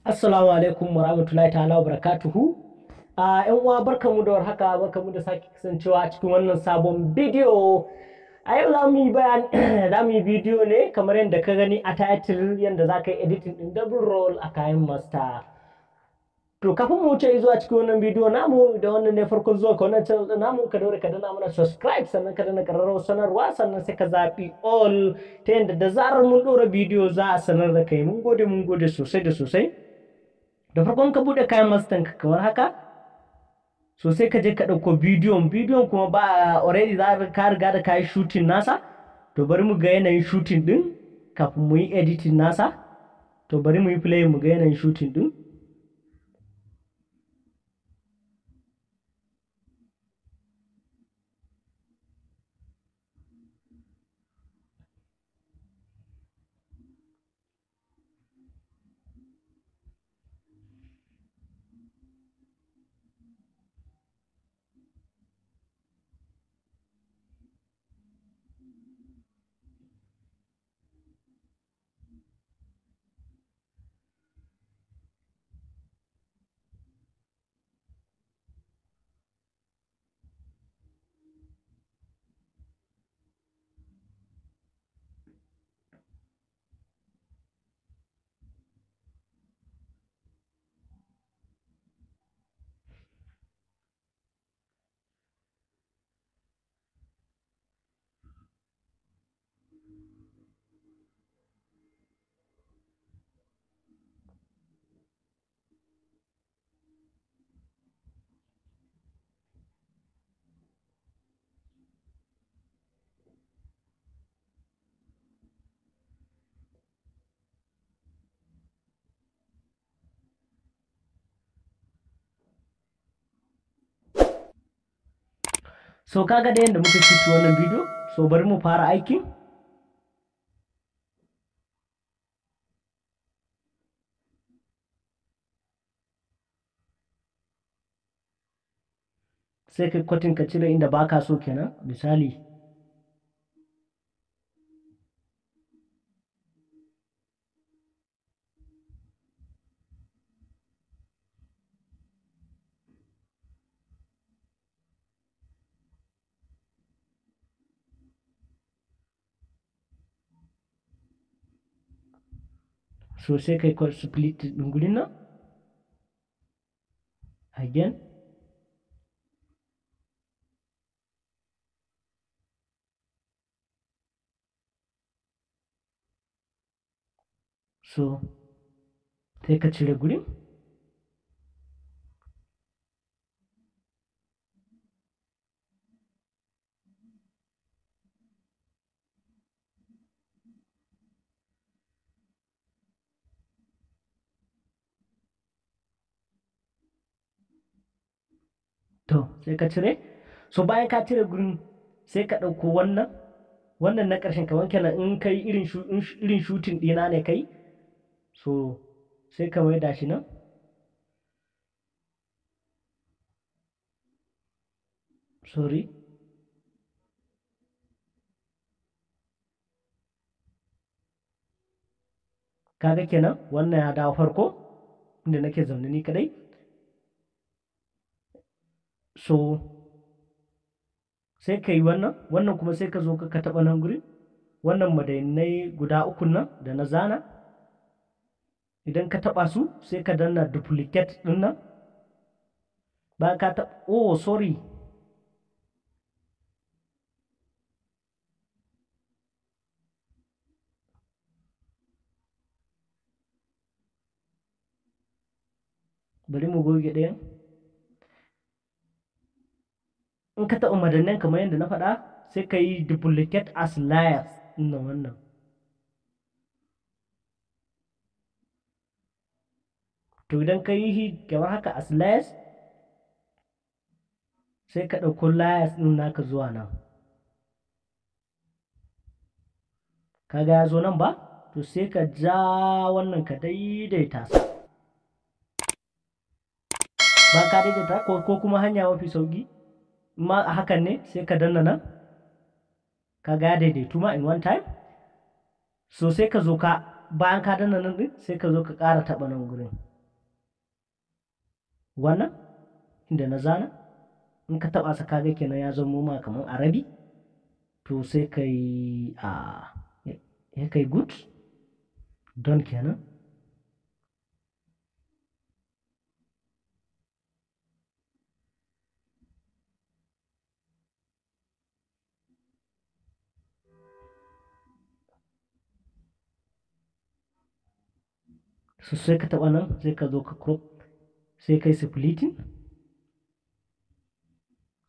Assalamu alaikum wa rahmatullahi ta'ala wa barakatuhu. ‘Yan uwa barkamu da warhaka, barkamu da sake kasancewa a cikin wannan sabon bidiyo. A yau za mu yi za mu yi bidiyo ne kamar yadda ka gani a title yadda za ka yi editing ɗin double roll a KINE MASTER. To kafin mu wuce zuwa cikin wannan bidiyo namu da wannan ne farkon zuwa ka wannan channel ɗin namu, ka daure ka danna mana subscribe, sannan ka danna ƙararrawar sanarwa, sannan sai ka zaɓi all ta yadda da zarar mun ɗora bidiyo za a sanar da kai. Mun gode sosai da sosai. Da farkon ka bude KINE MASTER ka kamar haka, so sai ka je ka ɗauko bidiyon kuma ba already za ka riga da kai shooting nasa. To bari mu ga yanayin shooting din kafin mu yi editing nasa. To bari mu yi play mu ga yanayin shooting din. So kaga da yadda muka shoot wannan bidiyo, so bari mu fara aikin. Sai kai cutting ka cire inda baka so kenan, misali. So sai kai split ɗin gurin nan again. So sai ka cire gurin. To sai ka cire. So bayan ka cire gurin sai ka ɗauko wannan na ƙarshen ka wanke nan, in kai irin shooting ɗina ne kai, so sai ka maida shi nan. Sorry. Kaga kenan wannan ya dawo farko inda nake zaune ni kadai. So sai ka yi wannan kuma sai ka zo ka taɓa nan guri, wannan madainai guda uku nan da na zana. Idan ka taɓa su sai ka danna duplicate ɗin nan. Bayan ka taɓa, oh sorry, bari mu goge ɗayan. In ka taɓa madannan kamar yadda na faɗa sai ka yi duplicate as layers ɗin wannan. To idan ka yi kamar haka as layers, sai ka ɗauko layers ɗin naka zuwa nan. Kaga ya zo nan ba? To sai ka ja wannan ka daidaita sa. Ba ka daidaita ko kuma hanya mafi sauki, ma a hakan ne sai ka danna nan. Kaga ya daidaitu ma in one time. So sai ka zo ka bayan ka danna nan din sai ka zo ka ƙara taɓa nan gurin. wannan inda na zana in ka taɓa sa kaga kenan ya zama ma kamar arabi, to sai kai good don kenan. So sai ka taɓa nan sai ka zo ka crop sai kai splitting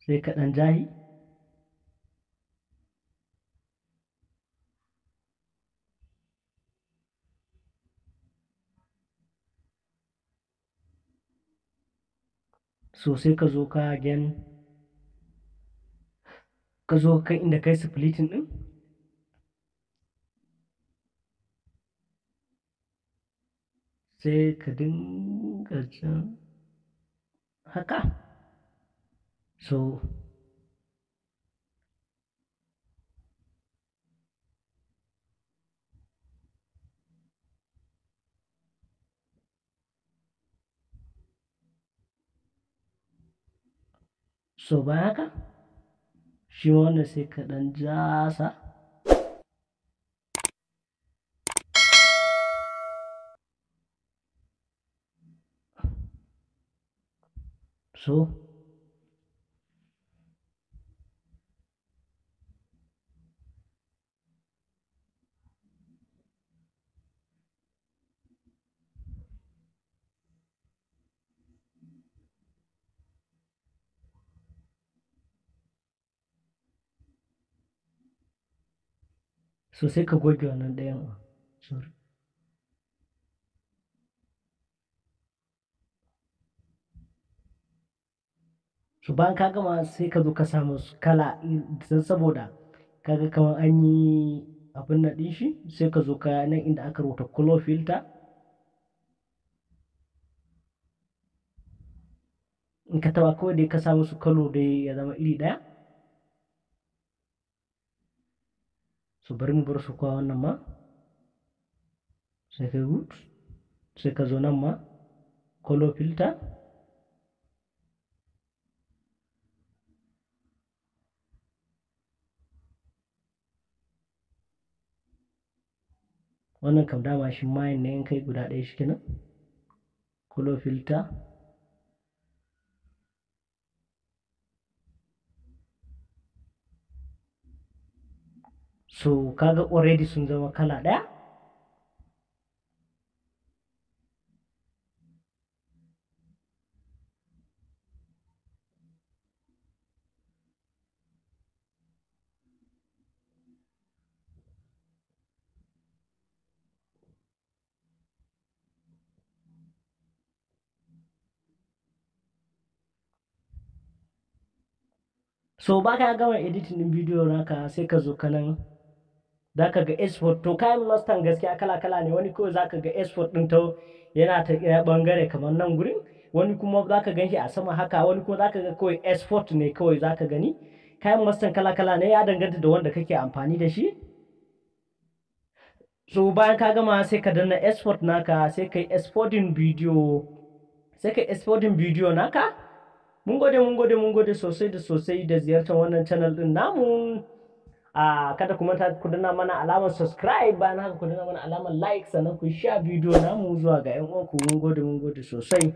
sai ka ɗan jahi so sai ka zo ka again ka zo kai inda kai splitting ɗin sai ka dinga jan haka so bayan haka shi wannan sai ka ɗan jasa so sai ka goge wannan ɗayan sorry so bayan ka gama sai ka zo ka samu kala don saboda kaga kamar an yi abin nan ɗin shi sai ka zo ka nan inda aka rubuta color filter in ka taba kawai dai ka sa musu kalo dai ya zama iri ɗaya so bari mu bar su kwa wannan ma sai ka good sai ka zo nan ma color filter wannan kam dama shi mayin ne in kai guda ɗaya shi kenan color filter so kaga already sun zama kala ɗaya so ba ka gama editing din bidiyo naka sai ka zo kanan za ka ga export to kayan master gaskiya kala-kala ne wani kawai za ka ga export ɗin ta yana ta bangare kamar nan gurin wani kuma za ka gan shi a sama haka wani kuma za ka ga kawai export ne kawai za ka gani kayan master kala-kala ne ya danganta da wanda kake amfani da shi so bayan ka gama sai ka danna export naka sai kai exporting video naka mun gode sosai da ziyartar wannan channel din namu kada ku manta ku danna mana alamar subscribe bayan haka ku danna mana alamar like sannan ku share video namu zuwa ga 'yan uwanku mun gode sosai.